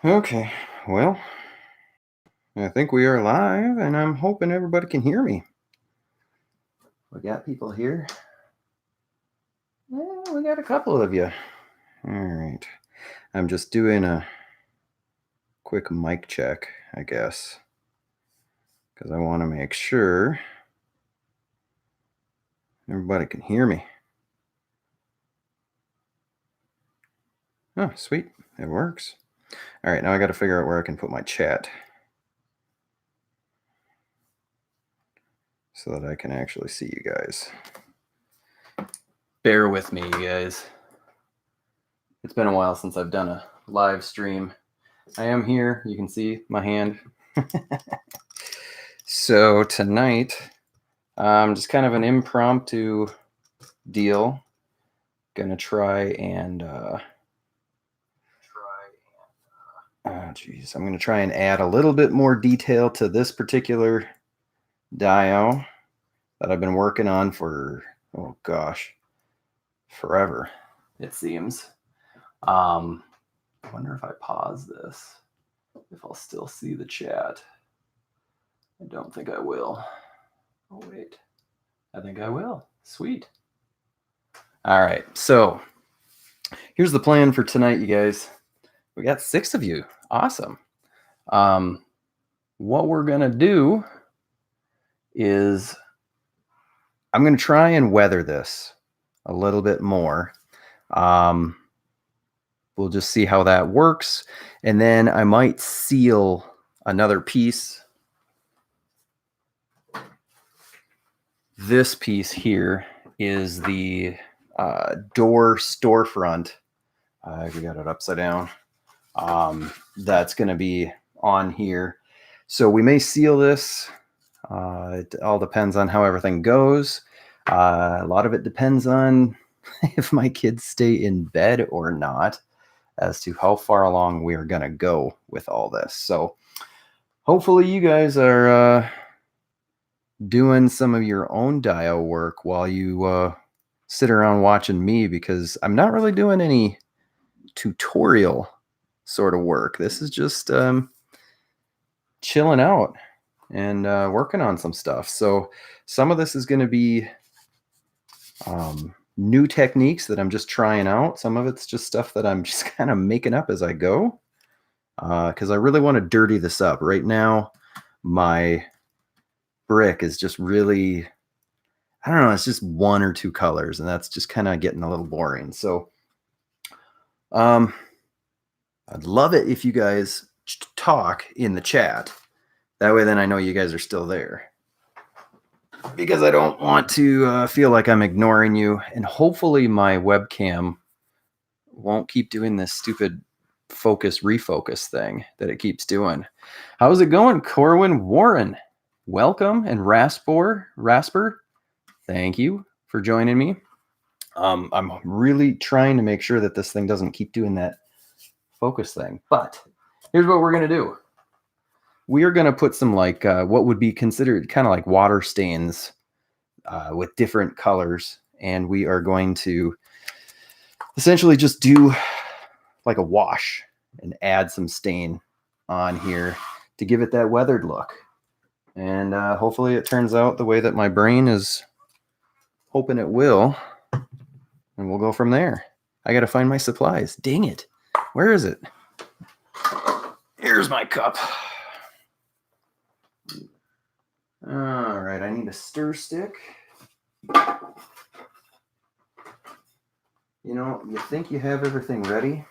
Okay, well, I think we are live, and I'm hoping everybody can hear me. We got people here. Yeah, we got a couple of you. All right. I'm just doing a quick mic check, I guess, because I want to make sure everybody can hear me. Oh, sweet. It works. All right, now I got to figure out where I can put my chat so that I can actually see you guys. Bear with me, you guys. It's been a while since I've done a live stream. I am here. You can see my hand. So tonight, just kind of an impromptu deal. Gonna try and I'm gonna try and add a little bit more detail to this particular dio that I've been working on for, oh gosh, forever, it seems. I wonder if I pause this, if I'll still see the chat. I don't think I will. Oh wait, I think I will. Sweet. All right, so here's the plan for tonight, you guys. We got 6 of you. Awesome. What we're going to do is I'm going to try and weather this a little bit more. We'll just see how that works. And then I might seal another piece. This piece here is the door storefront. We got it upside down. That's going to be on here. So we may seal this. It all depends on how everything goes. A lot of it depends on if my kids stay in bed or not as to how far along we are going to go with all this. So hopefully you guys are doing some of your own dio work while you sit around watching me, because I'm not really doing any tutorial sort of work. This is just chilling out and working on some stuff. So some of this is going to be new techniques that I'm just trying out. Some of it's just stuff that I'm just kind of making up as I go, because I really want to dirty this up. Right now, my brick is just really, I don't know, it's just 1 or 2 colors, and that's just kind of getting a little boring. So I'd love it if you guys talk in the chat. That way then I know you guys are still there, because I don't want to feel like I'm ignoring you. And hopefully my webcam won't keep doing this stupid focus refocus thing that it keeps doing. How's it going, Corwin Warren? Welcome. And Rasper, thank you for joining me. I'm really trying to make sure that this thing doesn't keep doing that focus thing. But here's what we're going to do. We are going to put some like what would be considered kind of like water stains with different colors. And we are going to essentially just do like a wash and add some stain on here to give it that weathered look. And hopefully it turns out the way that my brain is hoping it will. And we'll go from there. I got to find my supplies. Dang it. Where is it? Here's my cup. All right, I need a stir stick. You know, you think you have everything ready,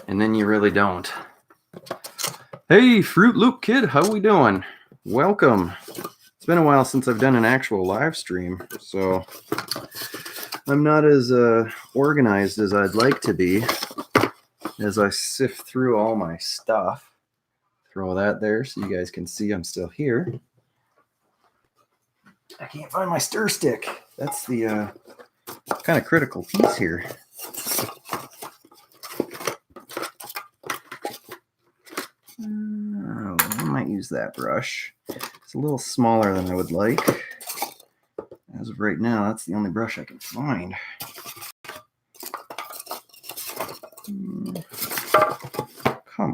and then you really don't. Hey, Fruit Loop Kid, how we doing? Welcome. It's been a while since I've done an actual live stream, so I'm not as organized as I'd like to be as I sift through all my stuff. Throw that there so you guys can see I'm still here. I can't find my stir stick. That's the kind of critical piece here. I might use that brush. It's a little smaller than I would like. As of right now, that's the only brush I can find. Come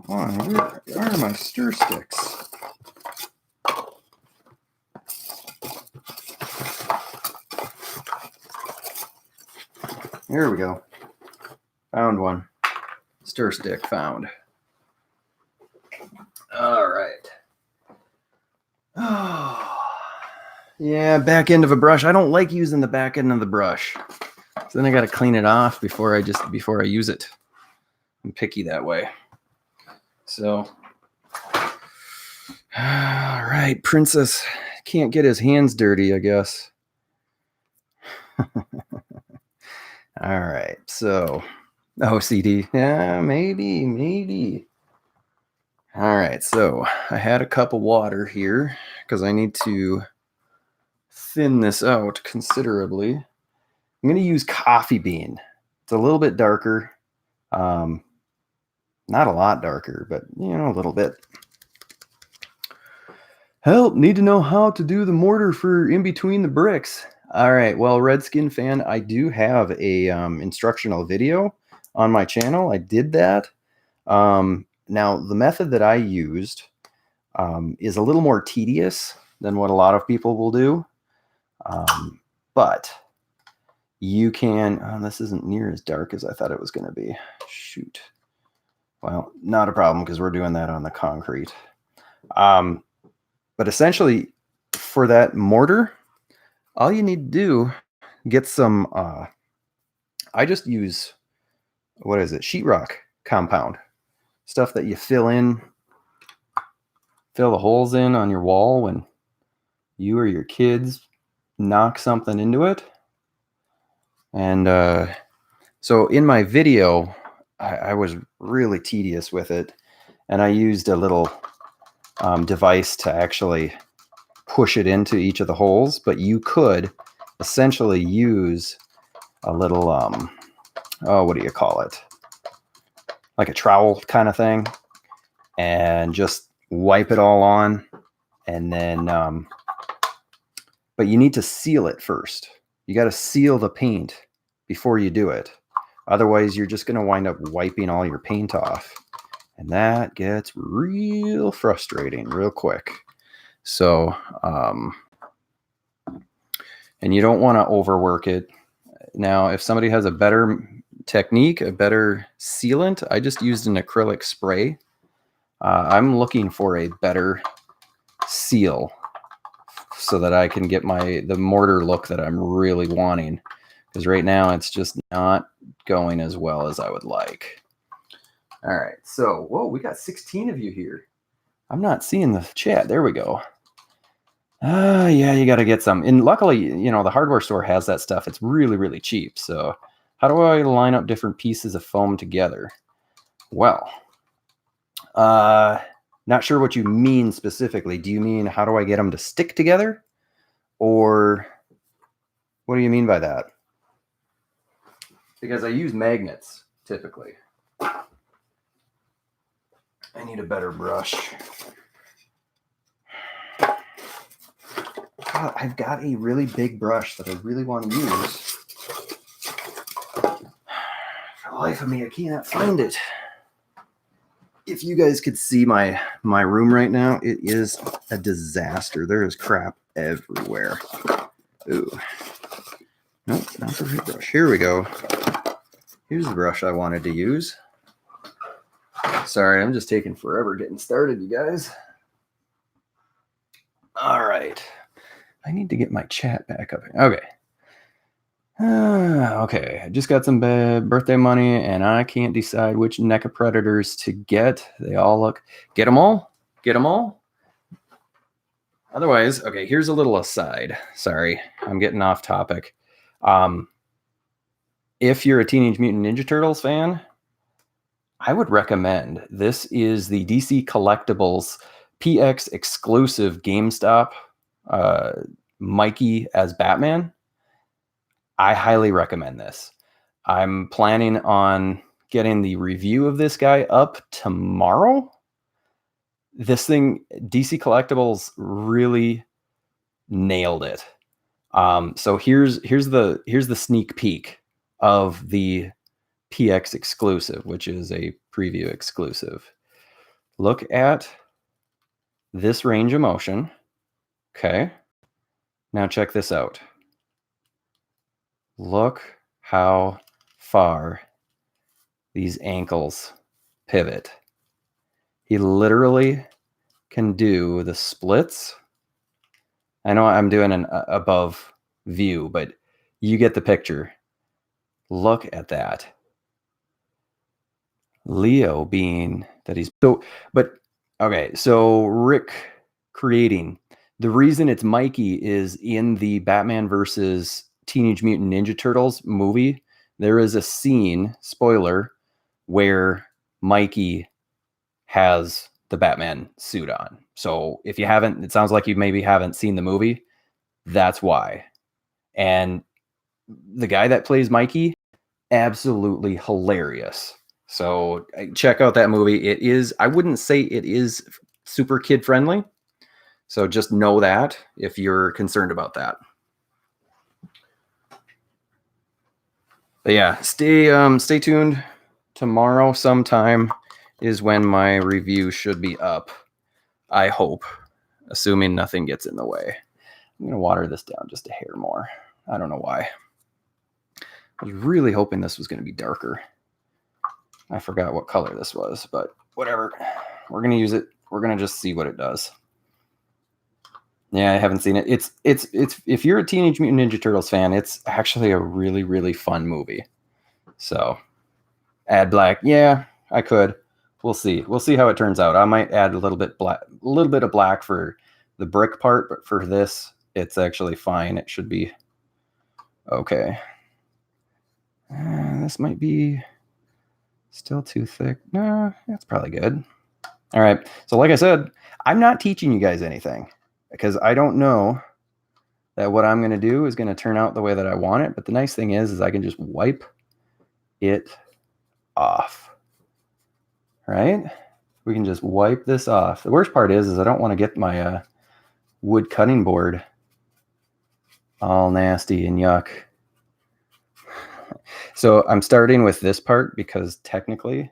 on, where are my stir sticks? Here we go. Found one. Stir stick found. All right. Oh, yeah, back end of a brush. I don't like using the back end of the brush. So then I got to clean it off before I use it. I'm picky that way. So, all right, Princess can't get his hands dirty, I guess. All right, so OCD, yeah, maybe. All right, so I had a cup of water here because I need to thin this out considerably. I'm going to use coffee bean. It's a little bit darker, not a lot darker, but a little bit. Help, need to know how to do the mortar for in between the bricks. All right, well, Redskin fan, I do have a instructional video on my channel. I did that. Now, the method that I used is a little more tedious than what a lot of people will do. But you can, this isn't near as dark as I thought it was going to be. Shoot. Well, not a problem because we're doing that on the concrete. But essentially, for that mortar, all you need to do, get some, I just use, what is it, sheetrock compound. Stuff that you fill the holes in on your wall when you or your kids knock something into it. And so in my video, I was really tedious with it. And I used a little device to actually push it into each of the holes, but you could essentially use a little, what do you call it? Like a trowel kind of thing, and just wipe it all on. And then, but you need to seal it first. You got to seal the paint before you do it. Otherwise, you're just going to wind up wiping all your paint off. And that gets real frustrating real quick. So, and you don't want to overwork it. Now, if somebody has a better technique, a better sealant, I just used an acrylic spray. I'm looking for a better seal so that I can get the mortar look that I'm really wanting. Because right now it's just not going as well as I would like. All right, so, whoa, we got 16 of you here. I'm not seeing the chat. There we go. Yeah, you got to get some. And luckily, the hardware store has that stuff. It's really, really cheap. So how do I line up different pieces of foam together? Well, not sure what you mean specifically. Do you mean how do I get them to stick together? Or what do you mean by that? Because I use magnets typically. I need a better brush. God, I've got a really big brush that I really want to use. For the life of me, I can't find it. If you guys could see my room right now, it is a disaster. There is crap everywhere. Ooh. Nope, not the right brush. Here we go. Here's the brush I wanted to use. Sorry, I'm just taking forever getting started, you guys. All right. I need to get my chat back up. Okay. Okay. I just got some birthday money, and I can't decide which NECA predators to get. They all look... Get them all? Get them all? Otherwise, okay, here's a little aside. Sorry, I'm getting off topic. If you're a Teenage Mutant Ninja Turtles fan, I would recommend. This is the DC Collectibles PX exclusive GameStop Mikey as Batman. I highly recommend this. I'm planning on getting the review of this guy up tomorrow. This thing, DC Collectibles really nailed it. So here's the sneak peek of the PX exclusive, which is a preview exclusive. Look at this range of motion. Okay. Now check this out. Look how far these ankles pivot. He literally can do the splits. I know I'm doing an above view, but you get the picture. Look at that. Leo being that he's so, but okay, so Rick creating. The reason it's Mikey is in the Batman versus Teenage Mutant Ninja Turtles movie. There is a scene, spoiler, where Mikey has the Batman suit on. So if you haven't, it sounds like you maybe haven't seen the movie. That's why. And the guy that plays Mikey, absolutely hilarious. So check out that movie. It is, I wouldn't say it is super kid friendly. So just know that if you're concerned about that. But yeah, stay tuned. Tomorrow sometime is when my review should be up. I hope, assuming nothing gets in the way. I'm going to water this down just a hair more. I don't know why. I was really hoping this was going to be darker. I forgot what color this was, but whatever. We're going to use it. We're going to just see what it does. Yeah, I haven't seen it. It's if you're a Teenage Mutant Ninja Turtles fan, it's actually a really, really fun movie. So add black. Yeah, I could. We'll see. We'll see how it turns out. I might add a little bit of black for the brick part, but for this, it's actually fine. It should be okay. This might be still too thick. No, that's probably good. All right. So like I said, I'm not teaching you guys anything because I don't know that what I'm going to do is going to turn out the way that I want it. But the nice thing is I can just wipe it off. Right? We can just wipe this off. The worst part is I don't want to get my wood cutting board all nasty and yuck. So I'm starting with this part because technically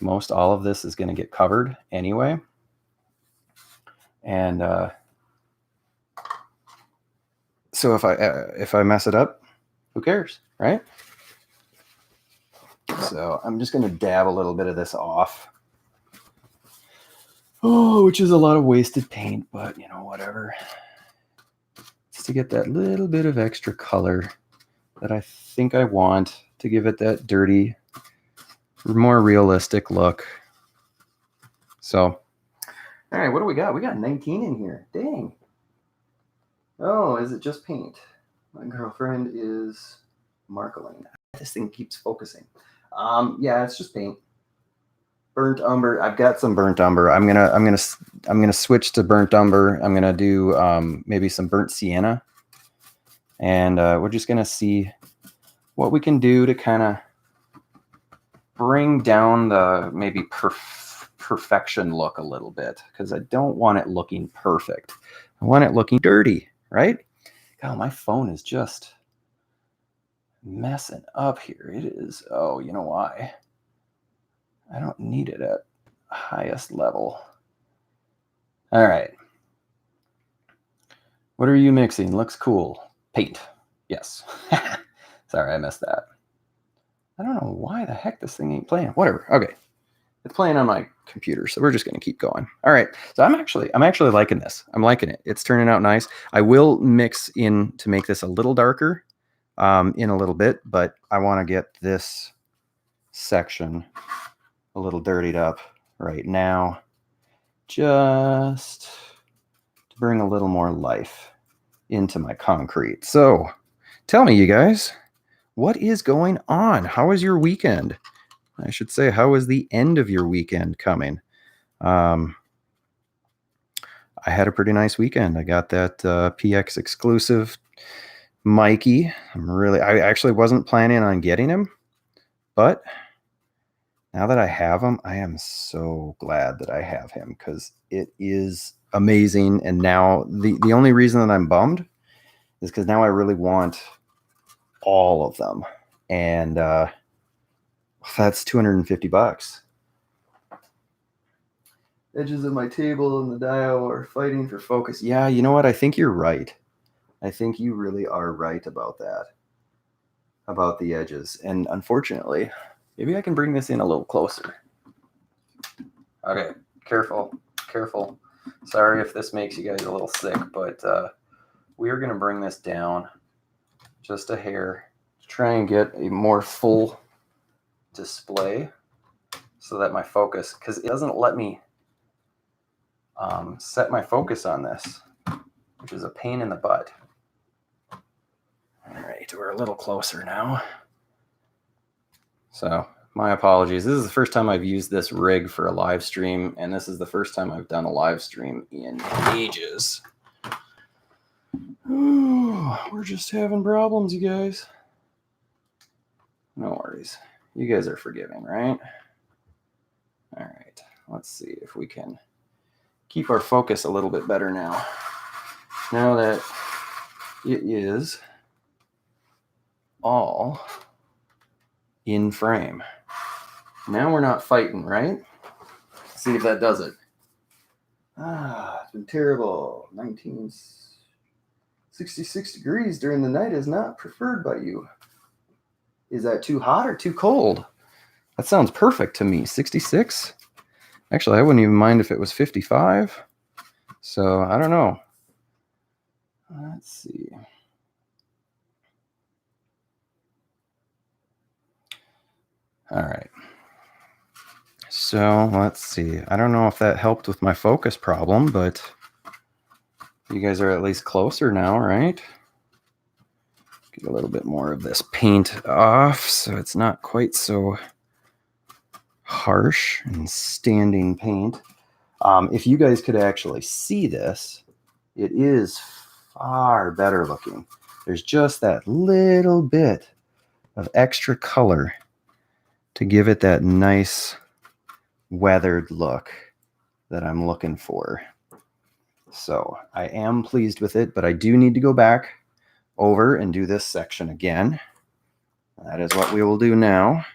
most all of this is going to get covered anyway. And so if I mess it up, who cares, right? So I'm just going to dab a little bit of this off. Oh, which is a lot of wasted paint, but you know, whatever. Just to get that little bit of extra color that I think I want to give it that dirty, more realistic look. So, all right, what do we got? We got 19 in here. Dang. Oh, is it just paint? My girlfriend is markeling. This thing keeps focusing. Yeah, it's just paint. Burnt umber. I've got some burnt umber. I'm gonna switch to burnt umber. I'm gonna do maybe some burnt sienna, and we're just gonna see what we can do to kind of bring down the maybe perfection look a little bit, because I don't want it looking perfect. I want it looking dirty, right? God, my phone is just messing up here. It is. Oh, you know why? I don't need it at highest level. All right. What are you mixing? Looks cool. Paint. Yes. Sorry, I missed that. I don't know why the heck this thing ain't playing. Whatever. Okay. It's playing on my computer, so we're just going to keep going. All right. So I'm actually liking this. I'm liking it. It's turning out nice. I will mix in to make this a little darker in a little bit, but I want to get this section a little dirtied up right now, just to bring a little more life into my concrete. So tell me, you guys, what is going on? How was your weekend? I should say, how is the end of your weekend coming? I had a pretty nice weekend. I got that PX exclusive Mikey. I actually wasn't planning on getting him, but now that I have him, I am so glad that I have him, because it is amazing. And now the only reason that I'm bummed is because now I really want all of them. And That's $250. Edges of my table and the dial are fighting for focus. Yeah, you know what? I think you're right. I think you really are right about that. About the edges. And unfortunately, maybe I can bring this in a little closer. Okay, careful, careful. Sorry if this makes you guys a little sick, but we are going to bring this down just a hair to try and get a more full display so that my focus, because it doesn't let me set my focus on this, which is a pain in the butt. All right, we're a little closer now. So my apologies. This is the first time I've used this rig for a live stream, and this is the first time I've done a live stream in ages. Ooh, we're just having problems, you guys. No worries. You guys are forgiving, right? All right, let's see if we can keep our focus a little bit better now. Now that it is all in frame. Now we're not fighting, right? Let's see if that does it. It's been terrible. 1966 degrees during the night is not preferred by you. Is that too hot or too cold? That sounds perfect to me. 66? Actually, I wouldn't even mind if it was 55. So, I don't know. Let's see. All right. So, let's see. I don't know if that helped with my focus problem, but you guys are at least closer now, right? Get a little bit more of this paint off so it's not quite so harsh and standing paint. If you guys could actually see this, it is far better looking. There's just that little bit of extra color to give it that nice weathered look that I'm looking for. So I am pleased with it, but I do need to go back over and do this section again. That is what we will do now.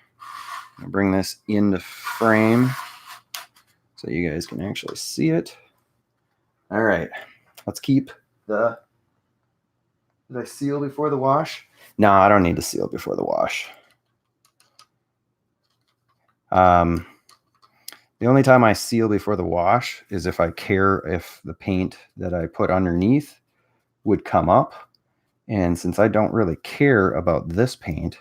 I'll bring this into frame so you guys can actually see it. All right, let's keep the... Did I seal before the wash? No, I don't need to seal before the wash. The only time I seal before the wash is if I care if the paint that I put underneath would come up. And since I don't really care about this paint,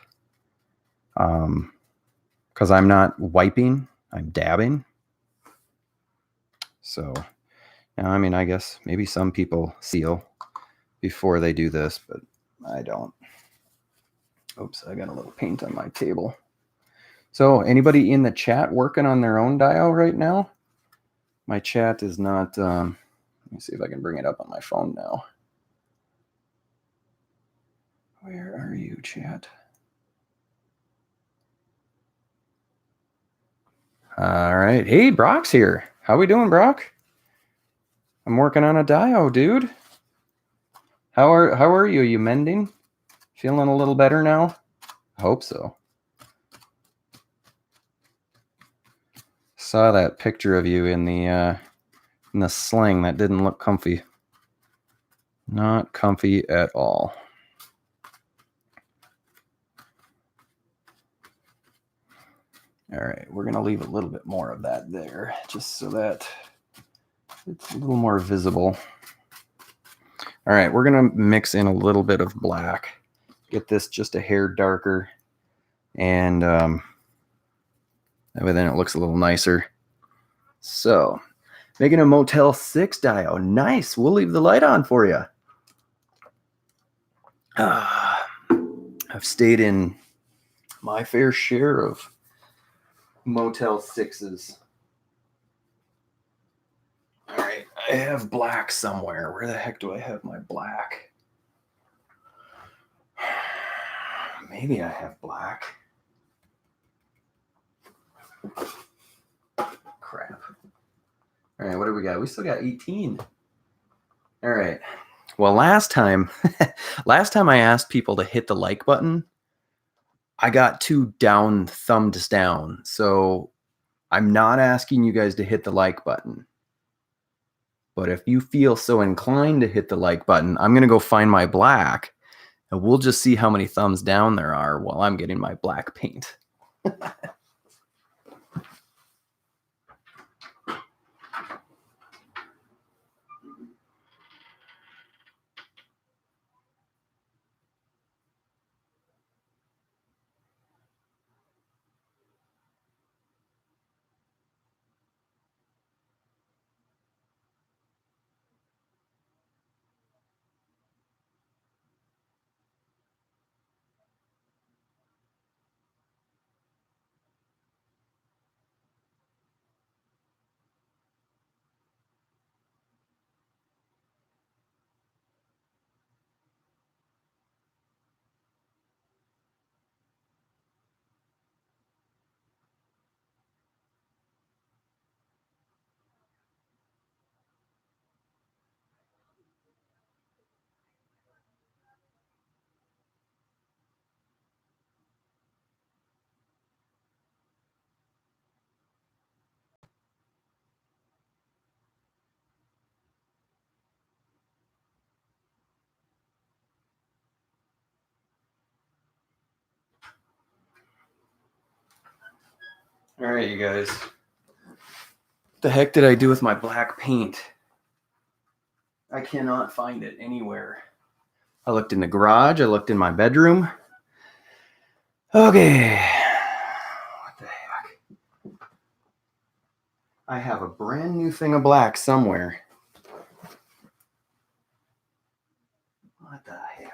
because I'm not wiping, I'm dabbing. So, now, I mean, I guess maybe some people seal before they do this, but I don't. Oops, I got a little paint on my table. So, anybody in the chat working on their own dial right now? My chat is not, let me see if I can bring it up on my phone now. Where are you, chat? All right. Hey, Brock's here. How we doing, Brock? I'm working on a dio, dude. How are you? Are you mending? Feeling a little better now? I hope so. Saw that picture of you in the sling. That didn't look comfy. Not comfy at all. All right, we're going to leave a little bit more of that there, just so that it's a little more visible. All right, we're going to mix in a little bit of black. Get this just a hair darker. And then it looks a little nicer. So, making a Motel 6 dio. Nice. We'll leave the light on for you. I've stayed in my fair share of Motel 6s. All right, I have black somewhere. Where the heck do I have my black? Maybe I have black. Crap. All right, what do we got? We still got 18. All right. Well, last time I asked people to hit the like button I got too down thumbed down. So I'm not asking you guys to hit the like button. But if you feel so inclined to hit the like button, I'm going to go find my black and we'll just see how many thumbs down there are while I'm getting my black paint. All right, you guys. What the heck did I do with my black paint? I cannot find it anywhere. I looked in the garage. I looked in my bedroom. Okay. What the heck? I have a brand new thing of black somewhere. What the heck?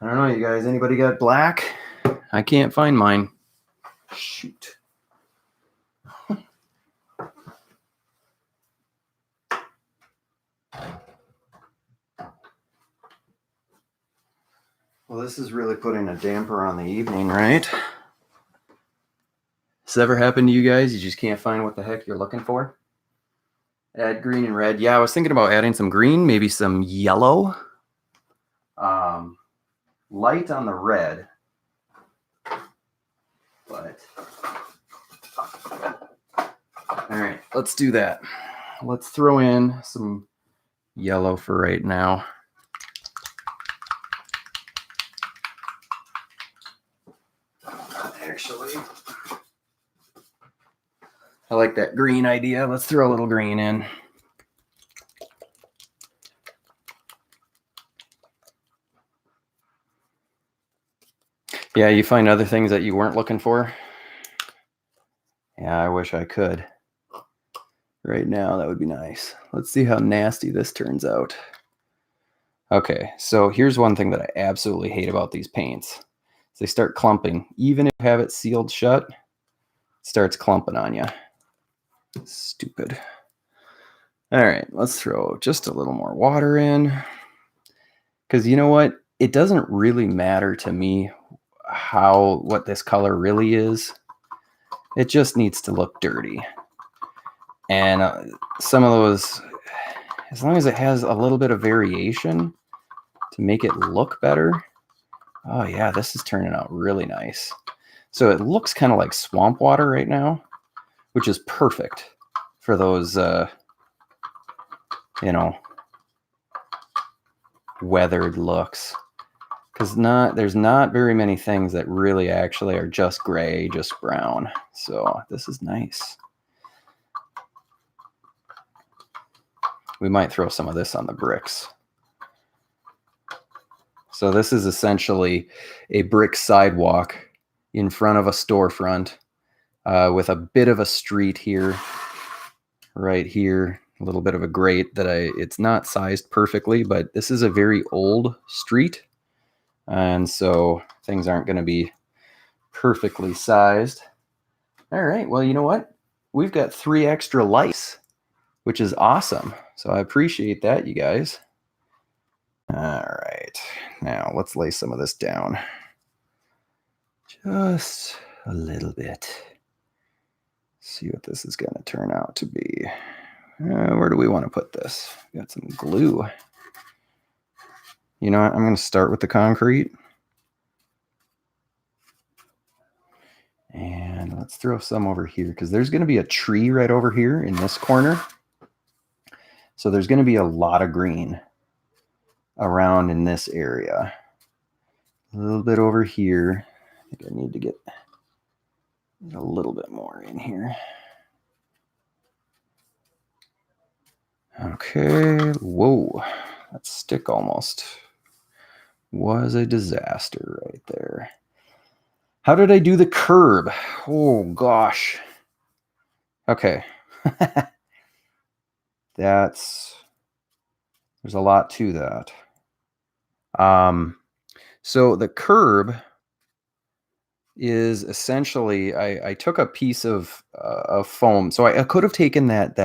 I don't know, you guys. Anybody got black? I can't find mine. Shoot. Well, this is really putting a damper on the evening, right? Has this ever happened to you guys? You just can't find what the heck you're looking for? Add green and red. Yeah, I was thinking about adding some green, maybe some yellow. Light on the red. But all right, let's do that. Let's throw in some yellow for right now. Actually, I like that green idea. Let's throw a little green in. Yeah, you find other things that you weren't looking for? Yeah, I wish I could. Right now, that would be nice. Let's see how nasty this turns out. Okay, so here's one thing that I absolutely hate about these paints. They start clumping. Even if you have it sealed shut, it starts clumping on you. Stupid. All right, let's throw just a little more water in. Because you know what? It doesn't really matter to me what this color really is. It just needs to look dirty. And some of those, as long as it has a little bit of variation to make it look better. Oh yeah, this is turning out really nice. So it looks kind of like swamp water right now, which is perfect for those, you know, weathered looks. Because there's not very many things that really actually are just gray, just brown. So this is nice. We might throw some of this on the bricks. So this is essentially a brick sidewalk in front of a storefront with a bit of a street here, right here, a little bit of a grate that it's not sized perfectly, but this is a very old street. And so things aren't going to be perfectly sized. All right, well, you know what? We've got 3 extra lights, which is awesome. So I appreciate that, you guys. All right, now let's lay some of this down. Just a little bit. See what this is going to turn out to be. Where do we want to put this? Got some glue. You know what? I'm going to start with the concrete. And let's throw some over here because there's going to be a tree right over here in this corner. So there's going to be a lot of green around in this area. A little bit over here. I think I need to get a little bit more in here. Okay. Whoa. That stick almost was a disaster right there. How did I do the curb? Oh, gosh. Okay. There's a lot to that. So the curb is essentially, I took a piece of foam. So I could have taken that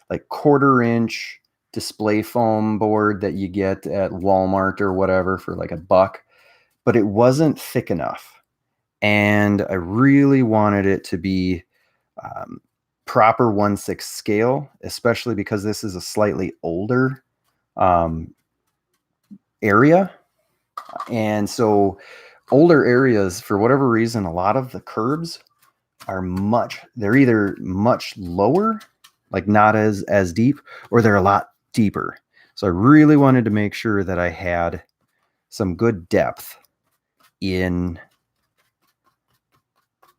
like 1/4-inch display foam board that you get at Walmart or whatever for like $1, but it wasn't thick enough. And I really wanted it to be proper 1/6 scale, especially because this is a slightly older area. And so older areas, for whatever reason, a lot of the curbs are they're either much lower, like not as deep, or they're a lot deeper. So I really wanted to make sure that I had some good depth in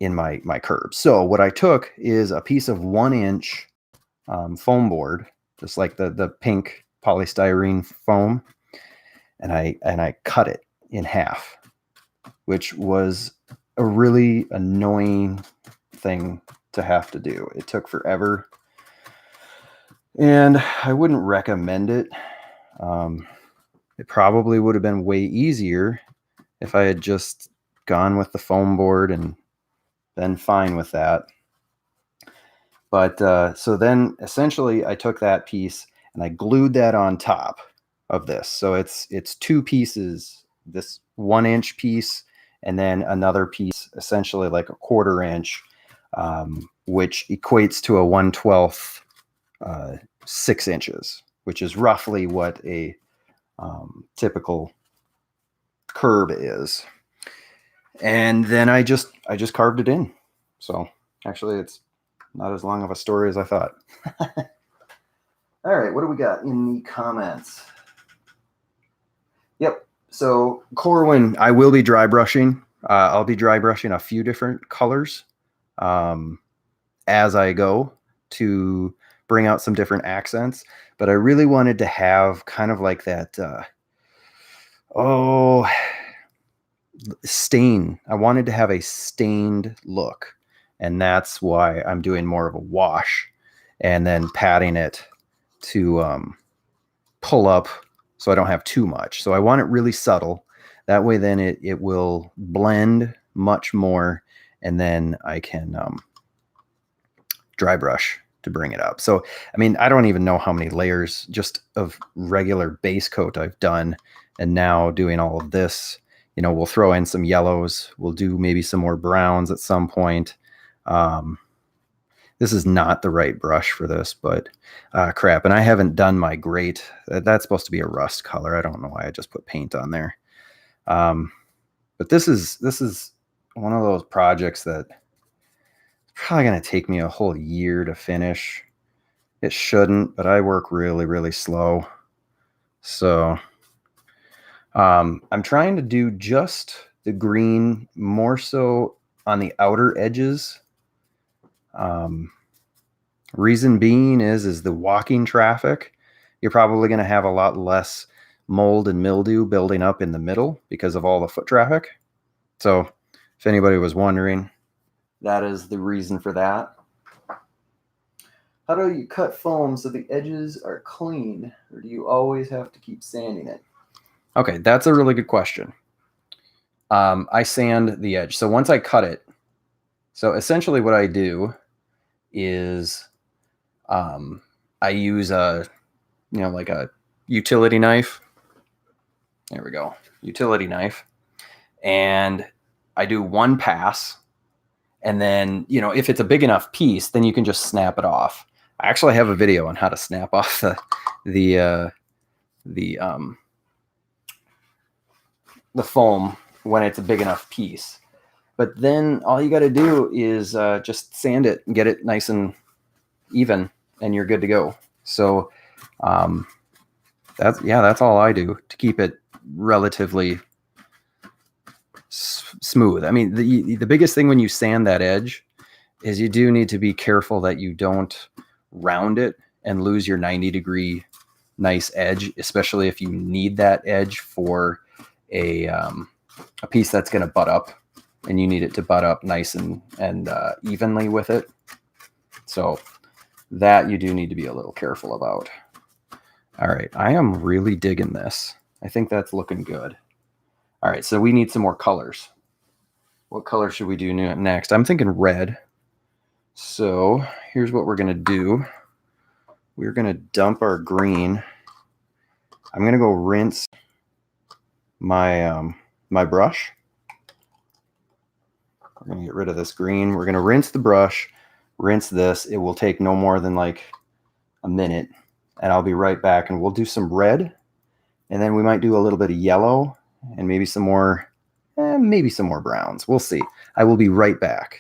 my curb. So what I took is a piece of 1-inch foam board, just like the pink polystyrene foam, and I cut it in half, which was a really annoying thing to have to do. It took forever, and I wouldn't recommend it. It probably would have been way easier if I had just gone with the foam board and been fine with that. But so then essentially I took that piece and I glued that on top of this. So it's 2 pieces, this 1-inch piece and then another piece, essentially like a 1/4-inch, which equates to a 1/12 6 inches, which is roughly what a typical curb is. And then I just carved it in. So actually it's not as long of a story as I thought. All right, what do we got in the comments? Yep. So Corwin, I will be dry brushing. I'll be dry brushing a few different colors as I go to bring out some different accents. But I really wanted to have kind of like that, stain. I wanted to have a stained look. And that's why I'm doing more of a wash and then patting it to pull up so I don't have too much. So I want it really subtle. That way then it will blend much more, and then I can dry brush to bring it up. So, I mean, I don't even know how many layers just of regular base coat I've done. And now doing all of this, you know, we'll throw in some yellows. We'll do maybe some more browns at some point. This is not the right brush for this, but crap. And I haven't done my grate. That's supposed to be a rust color. I don't know why I just put paint on there. But this is one of those projects that probably going to take me a whole year to finish. It shouldn't, but I work really, really slow. So I'm trying to do just the green more so on the outer edges. Reason being is the walking traffic. You're probably going to have a lot less mold and mildew building up in the middle because of all the foot traffic. So if anybody was wondering, that is the reason for that. How do you cut foam so the edges are clean, or do you always have to keep sanding it? Okay, that's a really good question. I sand the edge. So once I cut it, so essentially what I do is I use like a utility knife. There we go. Utility knife. And I do one pass And then, you know, if it's a big enough piece, then you can just snap it off. I actually have a video on how to snap off the foam when it's a big enough piece. But then all you got to do is just sand it and get it nice and even, and you're good to go. So that's all I do to keep it relatively smooth. I mean, the biggest thing when you sand that edge is you do need to be careful that you don't round it and lose your 90-degree nice edge, especially if you need that edge for a piece that's going to butt up, and you need it to butt up nice and evenly with it. So that you do need to be a little careful about. All right, I am really digging this. I think that's looking good. All right, so we need some more colors. What color should we do next? I'm thinking red. So here's what we're going to do. We're going to dump our green. I'm going to go rinse my my brush. We're going to get rid of this green. We're going to rinse the brush, rinse this. It will take no more than like a minute, and I'll be right back, and we'll do some red, and then we might do a little bit of yellow and maybe some more browns. We'll see. I will be right back.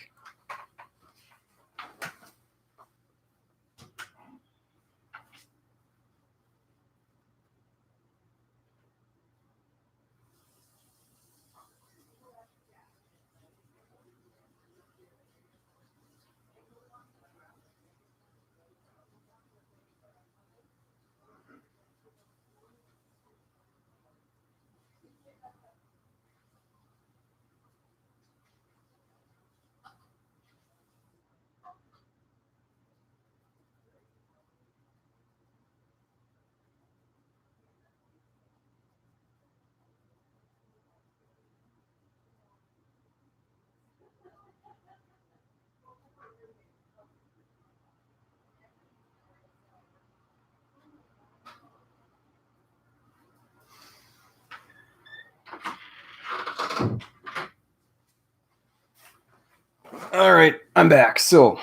All right, I'm back. So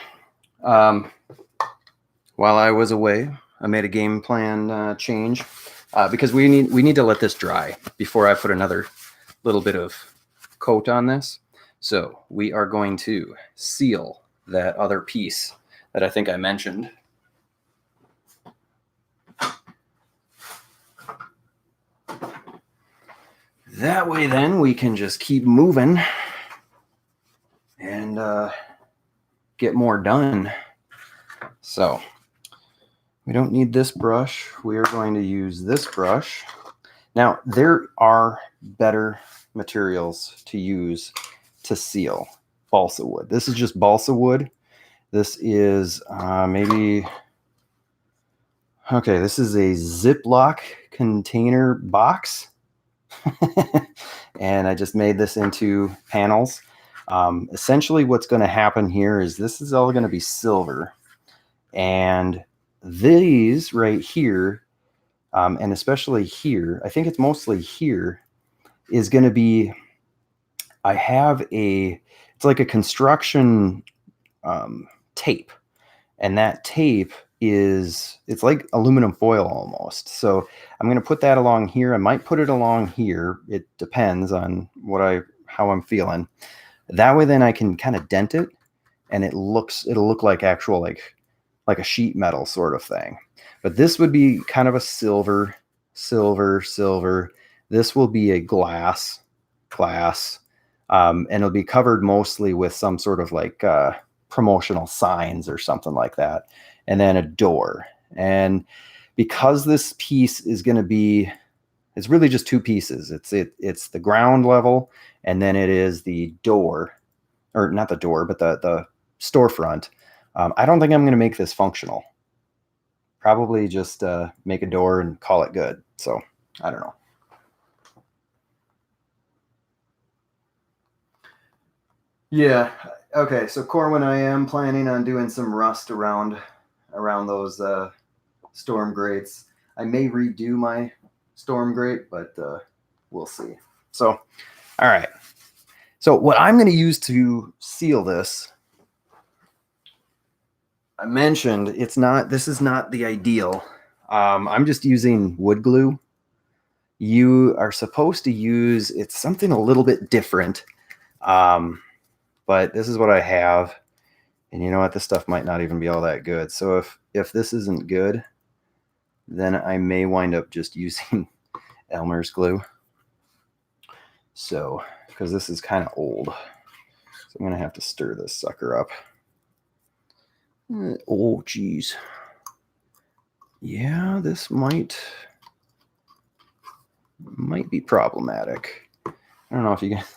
while I was away, I made a game plan change because we need to let this dry before I put another little bit of coat on this. So we are going to seal that other piece that I think I mentioned. That way then we can just keep moving and get more done. So we don't need this brush. We are going to use this brush. Now, there are better materials to use to seal balsa wood. This is just balsa wood. This is this is a Ziploc container box. And I just made this into panels. Essentially what's going to happen here is this is all going to be silver. And these right here, and especially here, I think it's mostly here, is going to be, it's like a construction tape. And that tape it's like aluminum foil almost. So I'm going to put that along here. I might put it along here. It depends on how I'm feeling. That way then I can kind of dent it, and it'll look like actual like a sheet metal sort of thing. But this would be kind of a silver. This will be a glass, and it'll be covered mostly with some sort of like promotional signs or something like that, and then a door. And because this piece is going to be, it's really just two pieces. It's the ground level, and then it is the door, or not the door, but the storefront. I don't think I'm going to make this functional. Probably just make a door and call it good. So I don't know. Yeah. Okay. So Corwin, I am planning on doing some rust around those storm grates. I may redo my storm grate, but we'll see. So, all right. So what I'm going to use to seal this, I mentioned this is not the ideal. I'm just using wood glue. You are supposed to use, it's something a little bit different. But this is what I have. And you know what? This stuff might not even be all that good. So if this isn't good, then I may wind up just using Elmer's glue. So, because this is kind of old. So I'm going to have to stir this sucker up. Oh, geez. Yeah, this might be problematic. I don't know if you guys...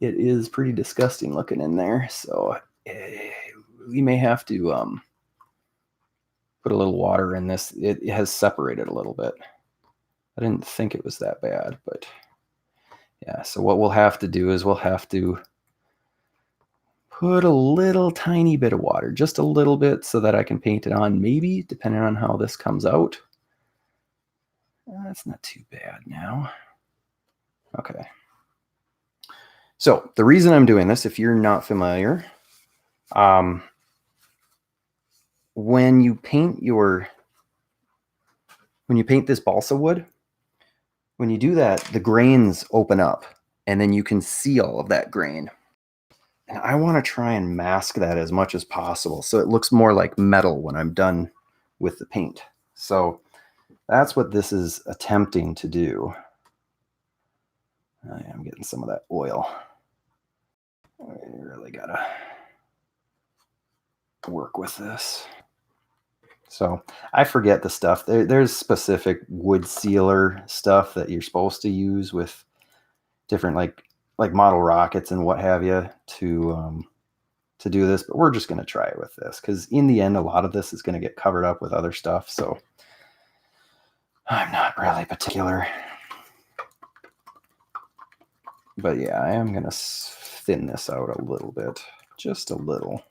It is pretty disgusting looking in there. So we may have to put a little water in this. It has separated a little bit. I didn't think it was that bad, but yeah. So what we'll have to do is we'll have to put a little tiny bit of water, just a little bit, so that I can paint it on, maybe, depending on how this comes out. That's not too bad now. Okay. So the reason I'm doing this, if you're not familiar, when you paint this balsa wood, when you do that, the grains open up, and then you can see all of that grain. And I want to try and mask that as much as possible so it looks more like metal when I'm done with the paint. So that's what this is attempting to do. I'm getting some of that oil. I really gotta work with this. So I forget the stuff. There's specific wood sealer stuff that you're supposed to use with different like model rockets and what have you to do this, but we're just going to try it with this because in the end, a lot of this is going to get covered up with other stuff. So I'm not really particular, but yeah, I am going to thin this out a little bit, just a little.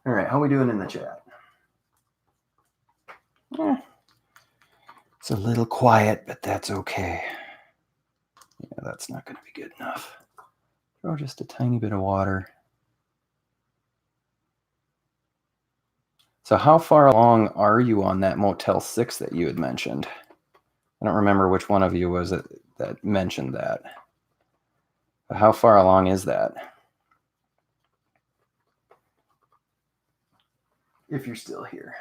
All right, how are we doing in the chat? It's a little quiet, but that's okay. Yeah, that's not going to be good enough. Throw just a tiny bit of water. So how far along are you on that Motel 6 that you had mentioned? I don't remember which one of you was it that mentioned that. But how far along is that? If you're still here.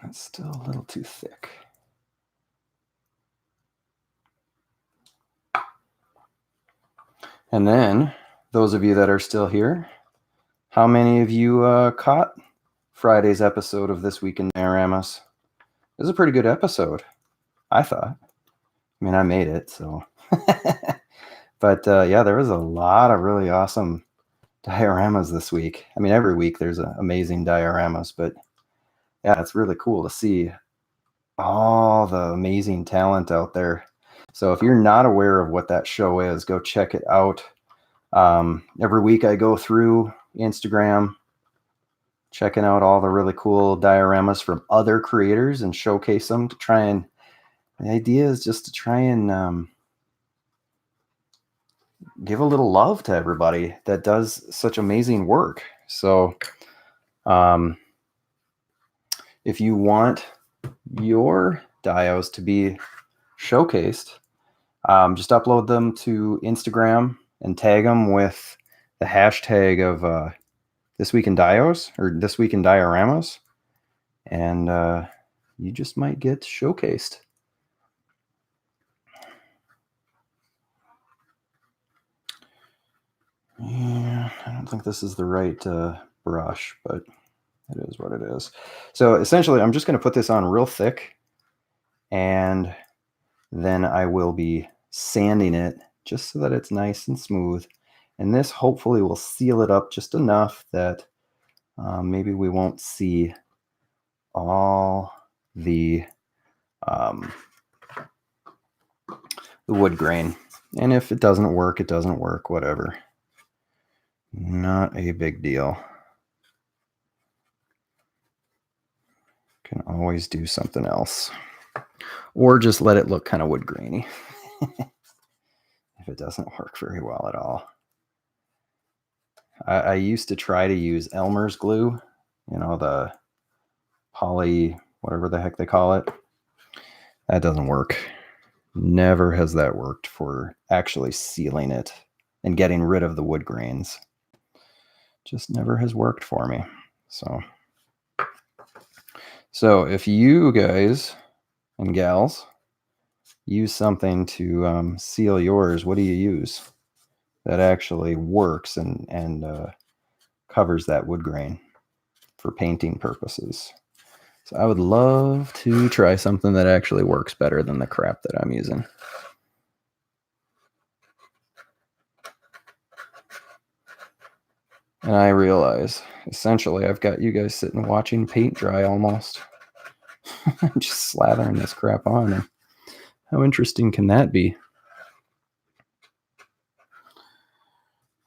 It's still a little too thick. And then, those of you that are still here, how many of you caught Friday's episode of This Week in Dioramas? It was a pretty good episode, I thought. I mean, I made it, so. But yeah, there was a lot of really awesome dioramas this week. I mean, every week there's amazing dioramas, but yeah, it's really cool to see all the amazing talent out there. So if you're not aware of what that show is, go check it out. Every week I go through Instagram, checking out all the really cool dioramas from other creators and showcase them to try and, the idea is just to try and give a little love to everybody that does such amazing work. So if you want your dios to be showcased, just upload them to Instagram and tag them with the hashtag of This Week in Dios or This Week in Dioramas, and you just might get showcased. Yeah, I don't think this is the right brush, but it is what it is. So essentially, I'm just going to put this on real thick, and then I will be sanding it just so that it's nice and smooth. And this hopefully will seal it up just enough that maybe we won't see all the wood grain. And if it doesn't work, it doesn't work, whatever. Not a big deal. Can always do something else. Or just let it look kind of wood grainy if it doesn't work very well at all. I used to try to use Elmer's glue, you know, the poly, whatever the heck they call it. That doesn't work. Never has that worked for actually sealing it and getting rid of the wood grains. Just never has worked for me. So if you guys and gals use something to seal yours, what do you use that actually works and covers that wood grain for painting purposes? So I would love to try something that actually works better than the crap that I'm using. And I realize, essentially, I've got you guys sitting watching paint dry almost. I'm just slathering this crap on. And how interesting can that be?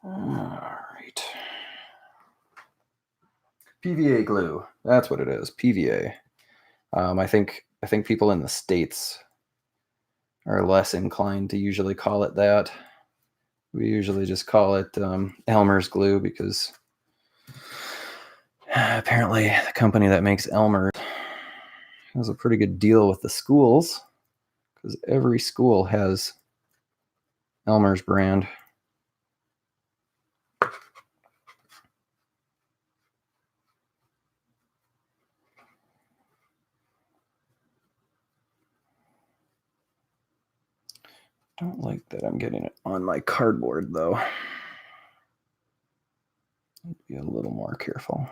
All right. PVA glue. That's what it is. PVA. I think people in the States are less inclined to usually call it that. We usually just call it Elmer's glue because apparently the company that makes Elmer's has a pretty good deal with the schools because every school has Elmer's brand. Don't like that I'm getting it on my cardboard though. Be a little more careful.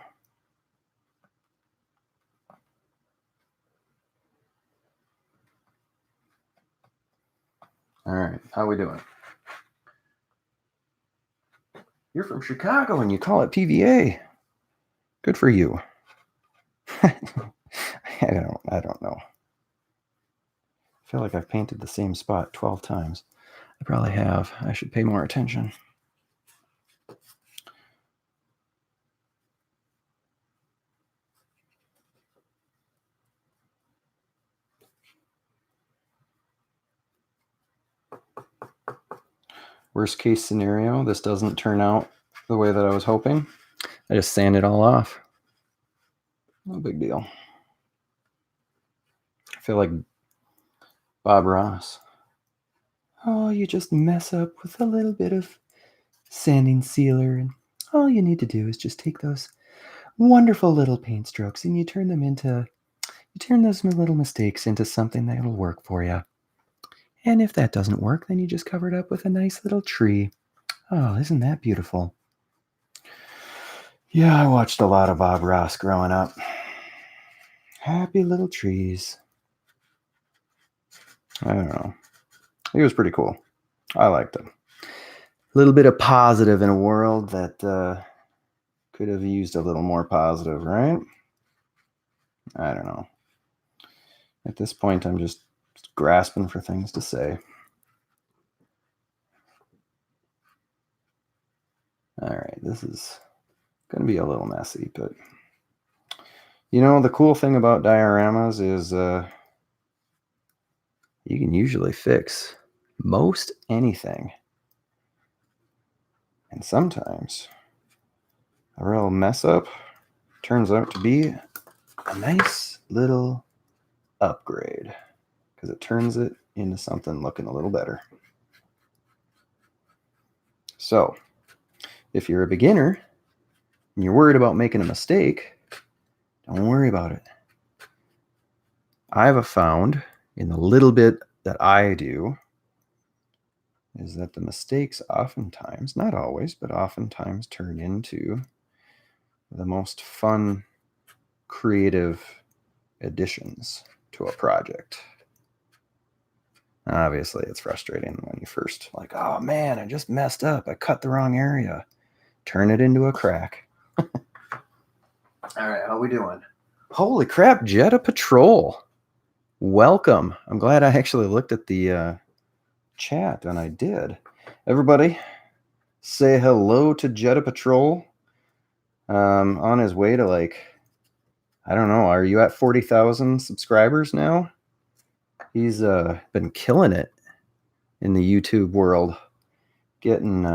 All right, how we doing? You're from Chicago and you call it PVA. Good for you. I don't know. I feel like I've painted the same spot 12 times. I probably have. I should pay more attention. Worst case scenario, this doesn't turn out the way that I was hoping. I just sand it all off. No big deal. I feel like Bob Ross. Oh, you just mess up with a little bit of sanding sealer, and all you need to do is just take those wonderful little paint strokes and you turn those little mistakes into something that'll work for you. And if that doesn't work, then you just cover it up with a nice little tree. Oh, isn't that beautiful? Yeah, I watched a lot of Bob Ross growing up. Happy little trees. I don't know. He was pretty cool. I liked him. A little bit of positive in a world that could have used a little more positive, right? I don't know. At this point, I'm just grasping for things to say. All right, this is going to be a little messy, but you know, the cool thing about dioramas is you can usually fix most anything. And sometimes a real mess up turns out to be a nice little upgrade because it turns it into something looking a little better. So if you're a beginner and you're worried about making a mistake, don't worry about it. I've found in the little bit that I do is that the mistakes oftentimes, not always, but oftentimes turn into the most fun, creative additions to a project. Obviously, it's frustrating when you first like, oh man, I just messed up. I cut the wrong area. Turn it into a crack. All right, how we doing? Holy crap, Jetta Patrol. Welcome. I'm glad I actually looked at the chat, and I did. Everybody, say hello to Jetta Patrol. On his way to like, I don't know. Are you at 40,000 subscribers now? He's been killing it in the YouTube world. Getting,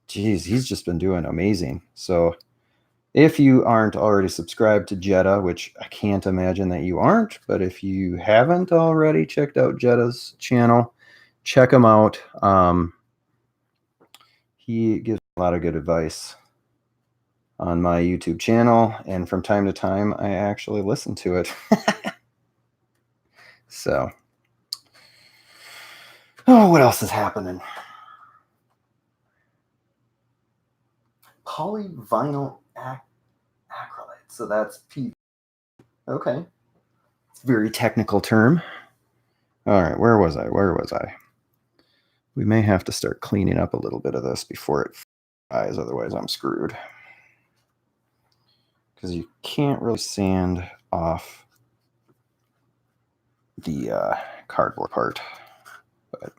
geez, he's just been doing amazing. So if you aren't already subscribed to Jetta, which I can't imagine that you aren't, but if you haven't already checked out Jetta's channel, check him out. He gives a lot of good advice on my YouTube channel, and from time to time, I actually listen to it. So, oh, what else is happening? Polyvinyl acrylate. So that's P. Okay. It's a very technical term. All right, where was I? We may have to start cleaning up a little bit of this before it fries, otherwise I'm screwed. Because you can't really sand off the cardboard part. But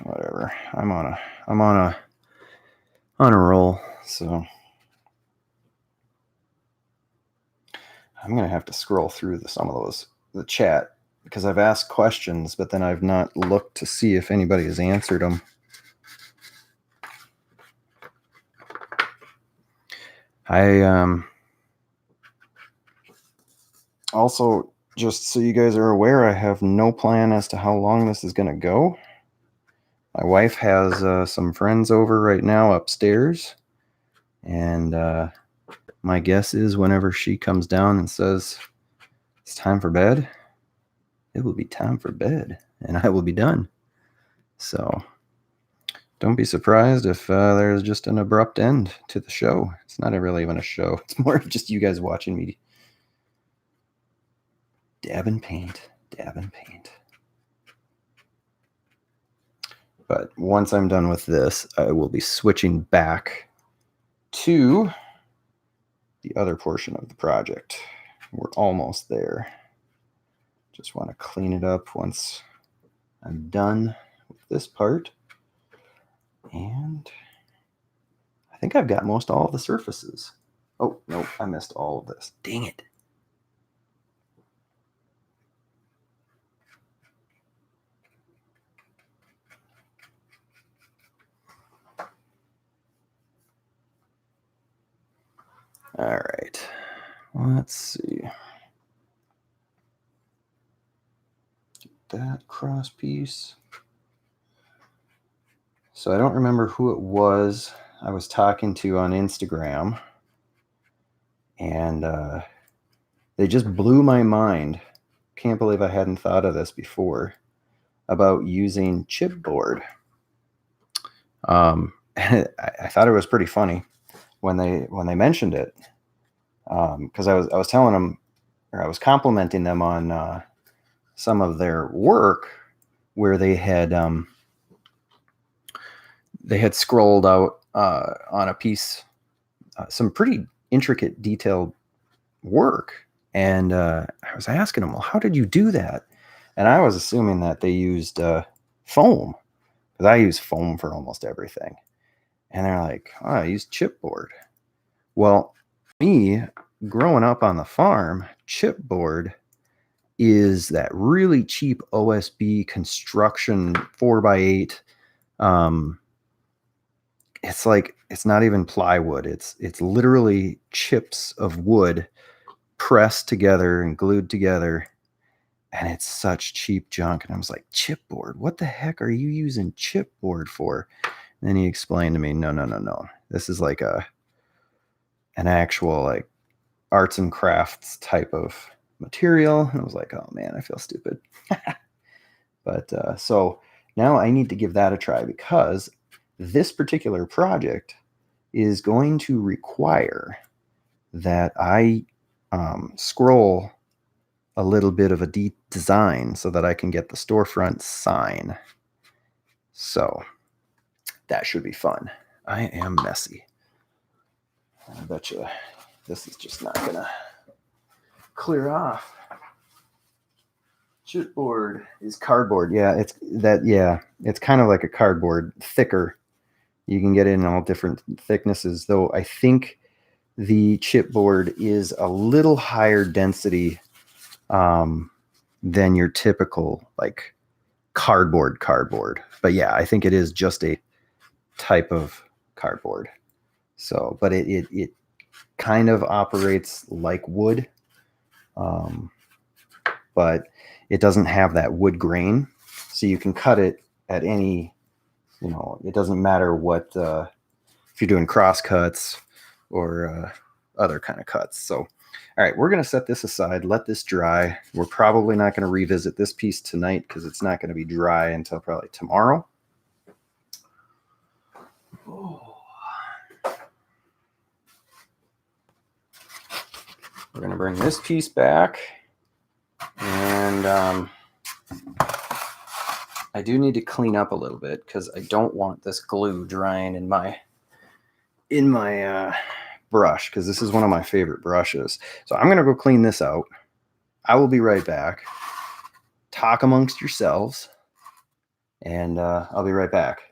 whatever. I'm on a roll, so I'm gonna have to scroll through some of the chat, because I've asked questions, but then I've not looked to see if anybody has answered them. I also, just so you guys are aware, I have no plan as to how long this is going to go. My wife has some friends over right now upstairs, and my guess is whenever she comes down and says it's time for bed, it will be time for bed, and I will be done. So don't be surprised if there's just an abrupt end to the show. It's not really even a show. It's more of just you guys watching me dab and paint. But once I'm done with this, I will be switching back to the other portion of the project. We're almost there. Just want to clean it up once I'm done with this part. And I think I've got most all of the surfaces. Oh, no, I missed all of this. Dang it. All right. Let's see. Get that cross piece. So I don't remember who it was I was talking to on Instagram, and they just blew my mind. Can't believe I hadn't thought of this before, about using chipboard. I thought it was pretty funny when they mentioned it, because I was telling them, or I was complimenting them on some of their work where they had scrolled out on a piece some pretty intricate, detailed work, and I was asking them, well, how did you do that? And I was assuming that they used foam, because I use foam for almost everything. And they're like, oh, I use chipboard. Well, me, growing up on the farm, chipboard is that really cheap OSB construction 4x8. It's like, it's not even plywood. It's literally chips of wood pressed together and glued together. And it's such cheap junk. And I was like, chipboard? What the heck are you using chipboard for? And then he explained to me, no. This is like an actual like arts and crafts type of material. And I was like, oh man, I feel stupid. But so now I need to give that a try, because this particular project is going to require that I scroll a little bit of a design so that I can get the storefront sign. So that should be fun. I am messy. I bet you this is just not gonna clear off. Chipboard is cardboard. Yeah, it's kind of like a cardboard, thicker. You can get it in all different thicknesses, though I think the chipboard is a little higher density than your typical like cardboard. But yeah, I think it is just a type of cardboard. So, but it kind of operates like wood, but it doesn't have that wood grain. So you can cut it at any, it doesn't matter what, if you're doing cross cuts or other kind of cuts. So, all right, we're going to set this aside, let this dry. We're probably not going to revisit this piece tonight because it's not going to be dry until probably tomorrow. Oh. We're going to bring this piece back, and I do need to clean up a little bit because I don't want this glue drying in my brush, because this is one of my favorite brushes. So I'm going to go clean this out. I will be right back. Talk amongst yourselves, and I'll be right back.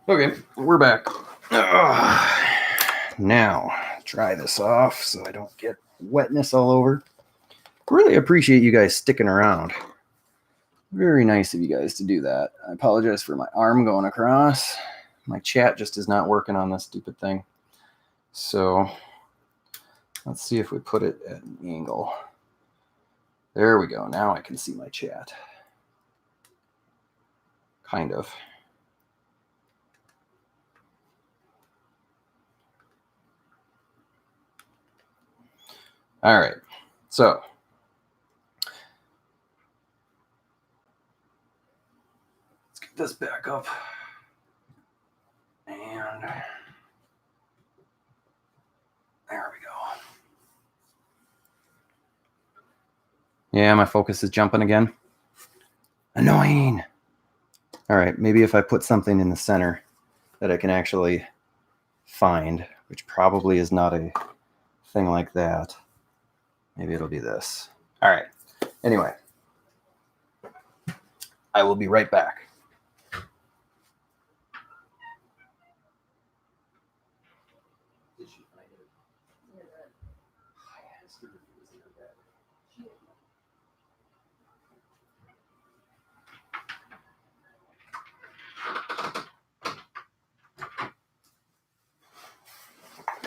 Okay, we're back. Now, dry this off so I don't get wetness all over. Really appreciate you guys sticking around. Very nice of you guys to do that. I apologize for my arm going across. My chat just is not working on this stupid thing. So let's see if we put it at an angle. There we go. Now I can see my chat. Kind of. All right. So let's get this back up. And there we go. Yeah, my focus is jumping again. Annoying. All right, maybe if I put something in the center that I can actually find, which probably is not a thing like that. Maybe it'll be this. All right. Anyway, I will be right back.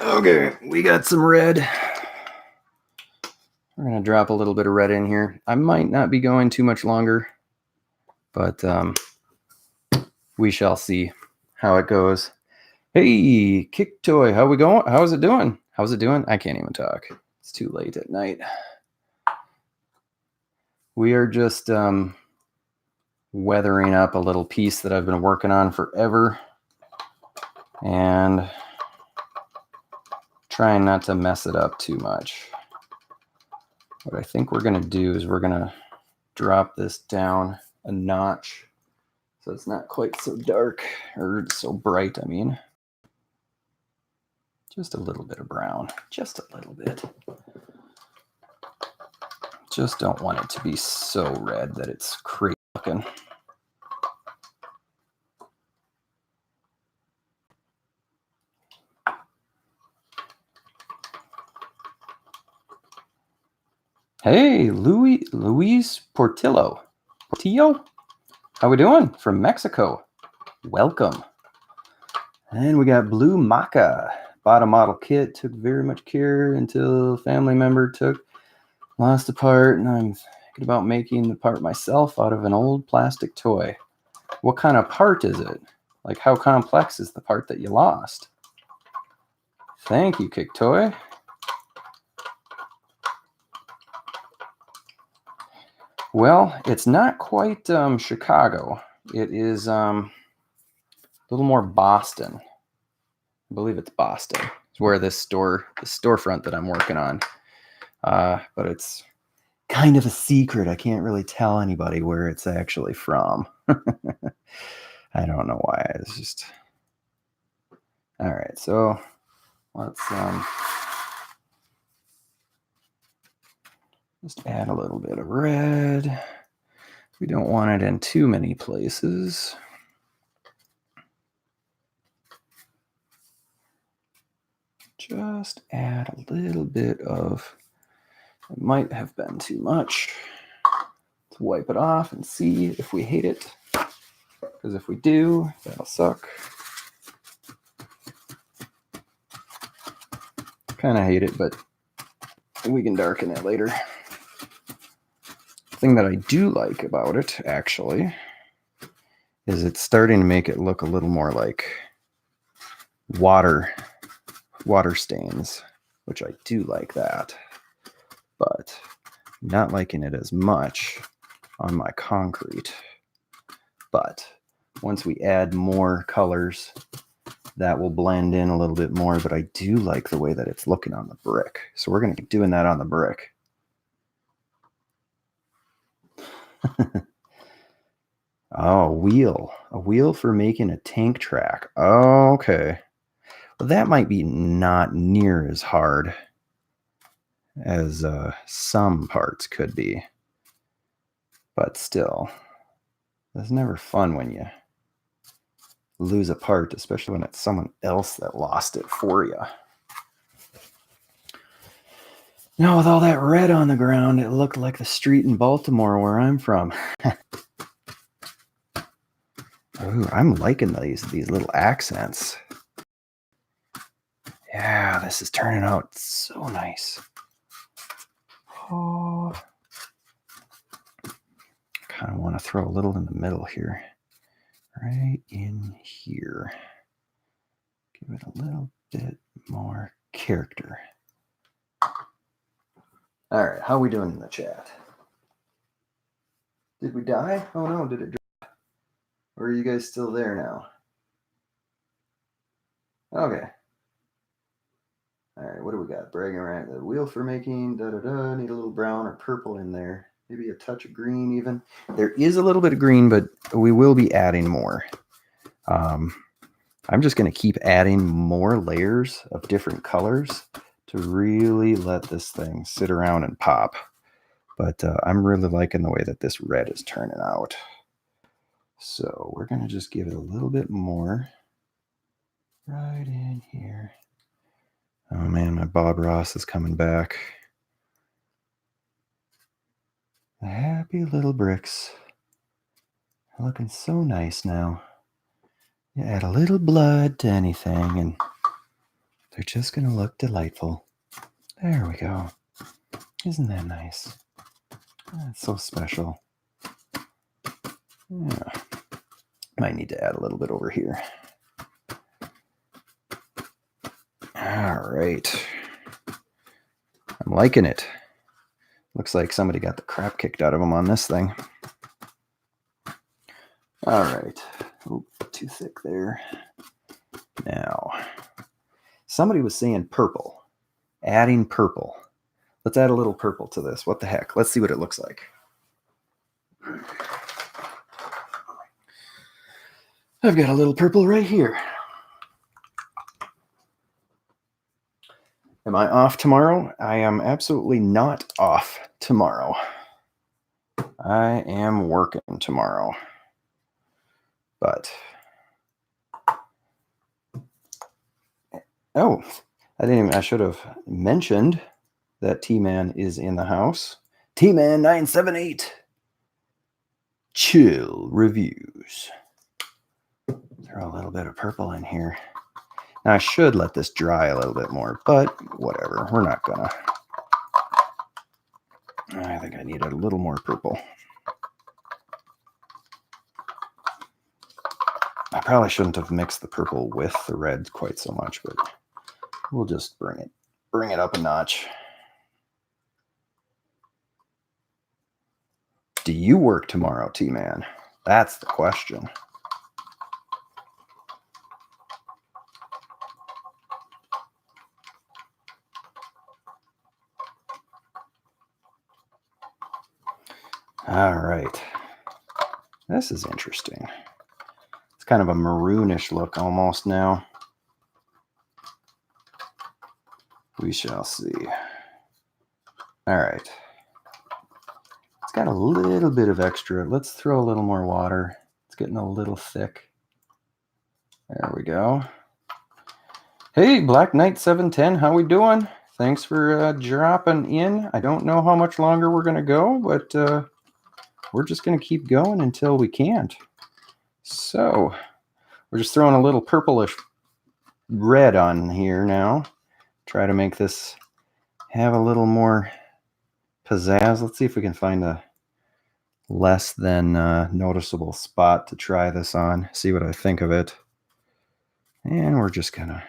Okay, we got some red. We're going to drop a little bit of red in here. I might not be going too much longer, but we shall see how it goes. Hey, Kick Toy, how we going? How's it doing? How's it doing? I can't even talk. It's too late at night. We are just weathering up a little piece that I've been working on forever, and trying not to mess it up too much. What I think we're going to do is we're going to drop this down a notch so it's not quite so dark, or so bright, I mean. Just a little bit of brown, just a little bit. Just don't want it to be so red that it's crazy looking. Hey, Luis Portillo. How we doing? From Mexico. Welcome. And we got Blue Maca. Bought a model kit, took very much care until a family member lost a part, and I'm thinking about making the part myself out of an old plastic toy. What kind of part is it? Like, how complex is the part that you lost? Thank you, Kick Toy. Well, it's not quite Chicago. It is a little more Boston. I believe it's Boston. It's where the storefront that I'm working on. But it's kind of a secret. I can't really tell anybody where it's actually from. I don't know why. It's just... All right, so let's just add a little bit of red. We don't want it in too many places. Just add a little bit of... It might have been too much. Let's wipe it off and see if we hate it. Because if we do, that'll suck. Kind of hate it, but we can darken it later. The thing that I do like about it, actually, is it's starting to make it look a little more like water stains, which I do like that. But I'm not liking it as much on my concrete. But once we add more colors, that will blend in a little bit more, but I do like the way that it's looking on the brick. So we're going to be doing that on the brick. Oh, a wheel for making a tank track. Oh, okay. Well, that might be not near as hard as some parts could be. But still, it's never fun when you lose a part, especially when it's someone else that lost it for you. Now, with all that red on the ground, it looked like the street in Baltimore where I'm from. Ooh, I'm liking these little accents. Yeah, this is turning out so nice. Oh, kind of want to throw a little in the middle here. Right in here. Give it a little bit more character. All right, how are we doing in the chat? Did we die? Oh no, did it drop? Or are you guys still there now? Okay. All right, what do we got? Bragging right, the wheel for making, need a little brown or purple in there. Maybe a touch of green even. There is a little bit of green, but we will be adding more. I'm just going to keep adding more layers of different colors to really let this thing sit around and pop. But I'm really liking the way that this red is turning out. So we're going to just give it a little bit more right in here. Oh man, my Bob Ross is coming back. The happy little bricks are looking so nice now. You add a little blood to anything and they're just going to look delightful. There we go. Isn't that nice? That's so special. Yeah. Might need to add a little bit over here. All right. I'm liking it. Looks like somebody got the crap kicked out of them on this thing. All right. Ooh, too thick there. Now, somebody was saying purple. Adding purple. Let's add a little purple to this. What the heck? Let's see what it looks like. I've got a little purple right here. Am I off tomorrow? I am absolutely not off tomorrow. I am working tomorrow. But, oh, I should have mentioned that T-Man is in the house. TMNT 978 Chill Reviews. Throw a little bit of purple in here. Now I should let this dry a little bit more, but whatever. We're not gonna. I think I need a little more purple. I probably shouldn't have mixed the purple with the red quite so much, but we'll just bring it up a notch. Do you work tomorrow, T-Man? That's the question. All right. This is interesting. It's kind of a maroonish look almost now. We shall see. All right. It's got a little bit of extra. Let's throw a little more water. It's getting a little thick. There we go. Hey, Black Knight 710, how we doing? Thanks for dropping in. I don't know how much longer we're going to go, but we're just going to keep going until we can't. So we're just throwing a little purplish red on here now. Try to make this have a little more pizzazz. Let's see if we can find a less than noticeable spot to try this on. See what I think of it. And we're just gonna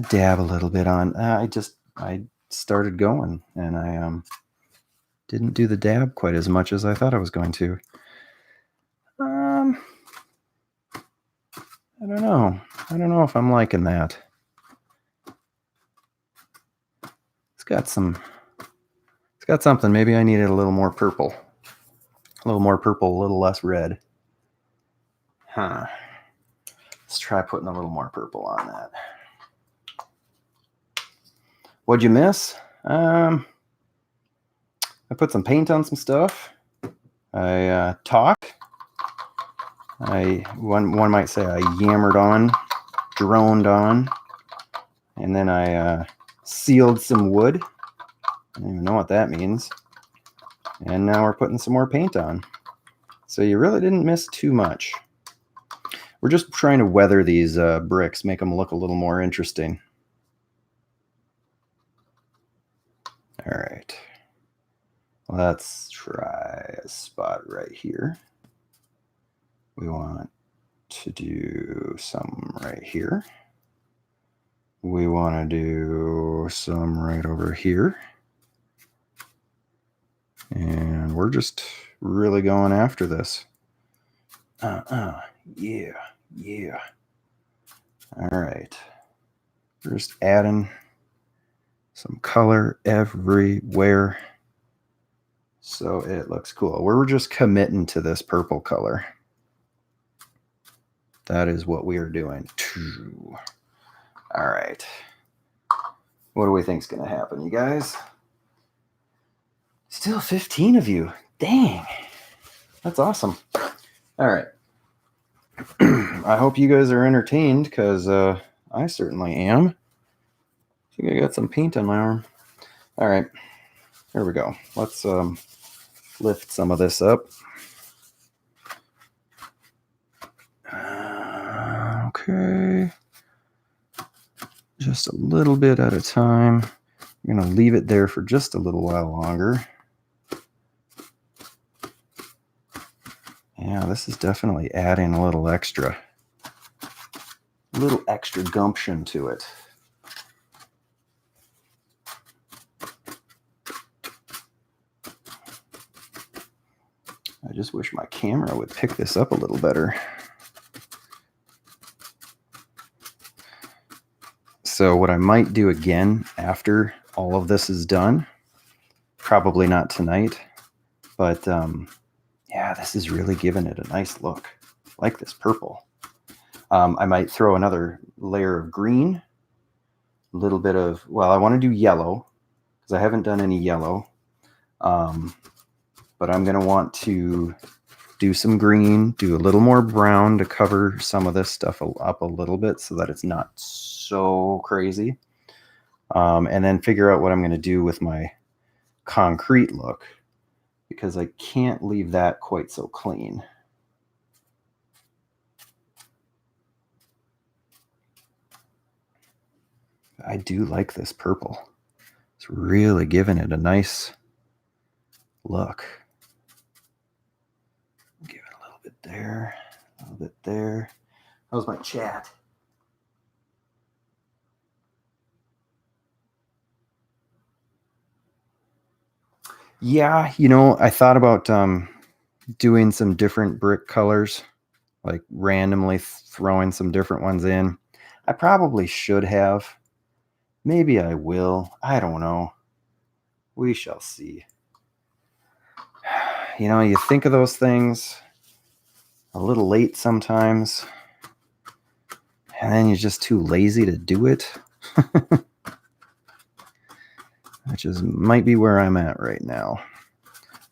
dab a little bit on. I started going, and I didn't do the dab quite as much as I thought I was going to. I don't know. I don't know if I'm liking that. It's got something. Maybe I needed a little more purple. A little more purple, a little less red. Huh. Let's try putting a little more purple on that. What'd you miss? I put some paint on some stuff. I talked. One might say I yammered on, droned on, and then I sealed some wood. I don't even know what that means. And now we're putting some more paint on. So you really didn't miss too much. We're just trying to weather these bricks, make them look a little more interesting. All right. Let's try a spot right here. We want to do some right here. We want to do some right over here. And we're just really going after this. Yeah. All right. We're just adding some color everywhere so it looks cool. We're just committing to this purple color. That is what we are doing. All right. What do we think is going to happen, you guys? Still 15 of you. Dang. That's awesome. All right. I hope you guys are entertained, because I certainly am. I think I got some paint on my arm. All right. Here we go. Let's lift some of this up. Okay. Just a little bit at a time. I'm going to leave it there for just a little while longer. Yeah, this is definitely adding a little extra gumption to it. I just wish my camera would pick this up a little better. So what I might do again after all of this is done, probably not tonight, but yeah, this is really giving it a nice look. I like this purple. I might throw another layer of green, a little bit of, well, I want to do yellow because I haven't done any yellow. But I'm going to want to do some green, do a little more brown to cover some of this stuff up a little bit so that it's not so crazy. And then figure out what I'm going to do with my concrete look, because I can't leave that quite so clean. I do like this purple. It's really giving it a nice look. Give it a little bit there, a little bit there. How's my chat? Yeah, you know, I thought about doing some different brick colors, like randomly throwing some different ones in. I probably should have. Maybe I will. I don't know. We shall see. You know, you think of those things a little late sometimes, and then you're just too lazy to do it. Which is might be where I'm at right now.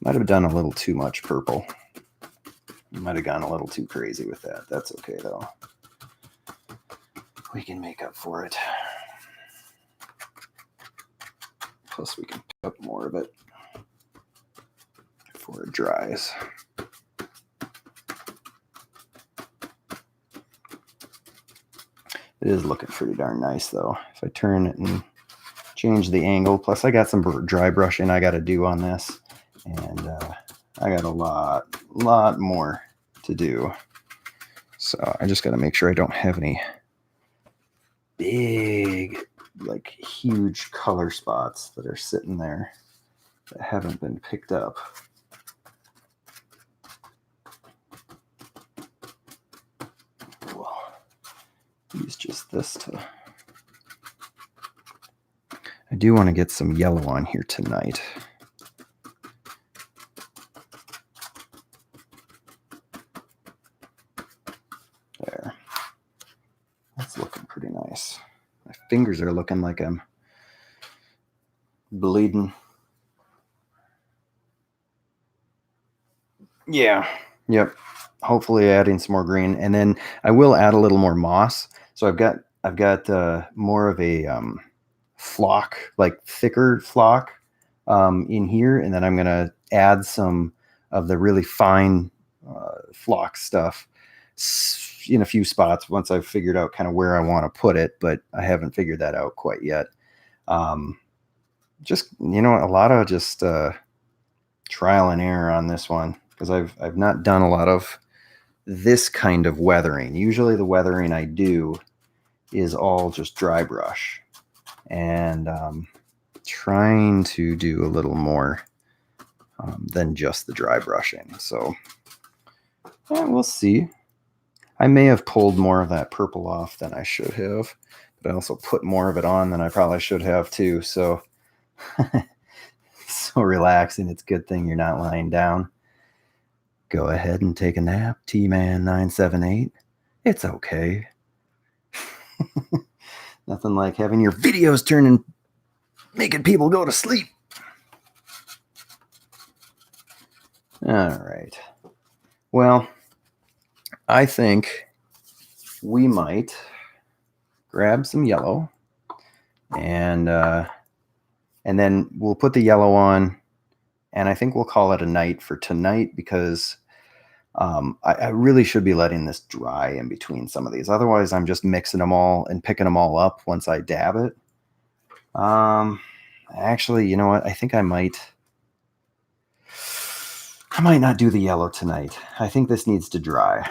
Might have done a little too much purple. Might have gone a little too crazy with that. That's okay though. We can make up for it. Plus we can pick up more of it before it dries. It is looking pretty darn nice though. If I turn it and change the angle, plus I got some dry brushing I got to do on this, and I got a lot more to do. So I just got to make sure I don't have any big, like huge color spots that are sitting there that haven't been picked up. We'll use just this to... I do want to get some yellow on here tonight. There. That's looking pretty nice. My fingers are looking like I'm bleeding. Yeah. Yep. Hopefully adding some more green, and then I will add a little more moss. So I've got more of a flock, like thicker flock in here, and then I'm gonna add some of the really fine flock stuff in a few spots once I've figured out kind of where I want to put it, but I haven't figured that out quite yet. Just, you know, a lot of just trial and error on this one, because I've not done a lot of this kind of weathering. Usually the weathering I do is all just dry brush, and trying to do a little more than just the dry brushing. So yeah, we'll see. I may have pulled more of that purple off than I should have, but I also put more of it on than I probably should have too. So so relaxing. It's a good thing you're not lying down. Go ahead and take a nap, T-Man 978. It's okay. Nothing like having your videos turning, making people go to sleep. All right. Well, I think we might grab some yellow, and then we'll put the yellow on, and I think we'll call it a night for tonight, because I really should be letting this dry in between some of these. Otherwise, I'm just mixing them all and picking them all up once I dab it. Actually, you know what? I think I might not do the yellow tonight. I think this needs to dry.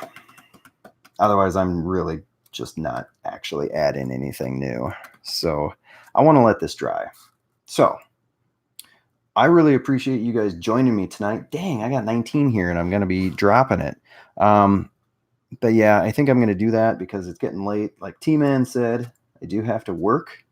Otherwise, I'm really just not actually adding anything new. So I want to let this dry. So I really appreciate you guys joining me tonight. Dang, I got 19 here and I'm going to be dropping it. But yeah, I think I'm going to do that because it's getting late. Like T-Man said, I do have to work.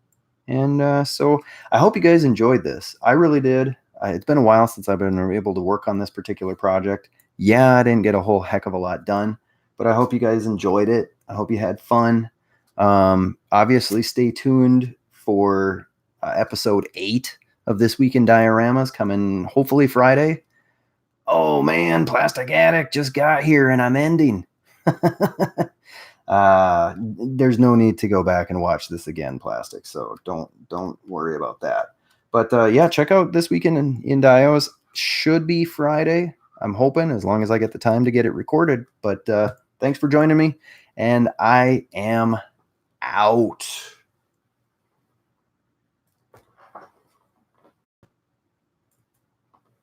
And so I hope you guys enjoyed this. I really did. It's been a while since I've been able to work on this particular project. Yeah, I didn't get a whole heck of a lot done, but I hope you guys enjoyed it. I hope you had fun. Obviously, stay tuned for episode 8 of This Week in Dioramas, coming hopefully Friday. Oh man, Plastic Addict just got here and I'm ending. There's no need to go back and watch this again, Plastic, so don't worry about that. But yeah, check out This Weekend in Dios. Should be Friday, I'm hoping, as long as I get the time to get it recorded. But thanks for joining me, and I am out.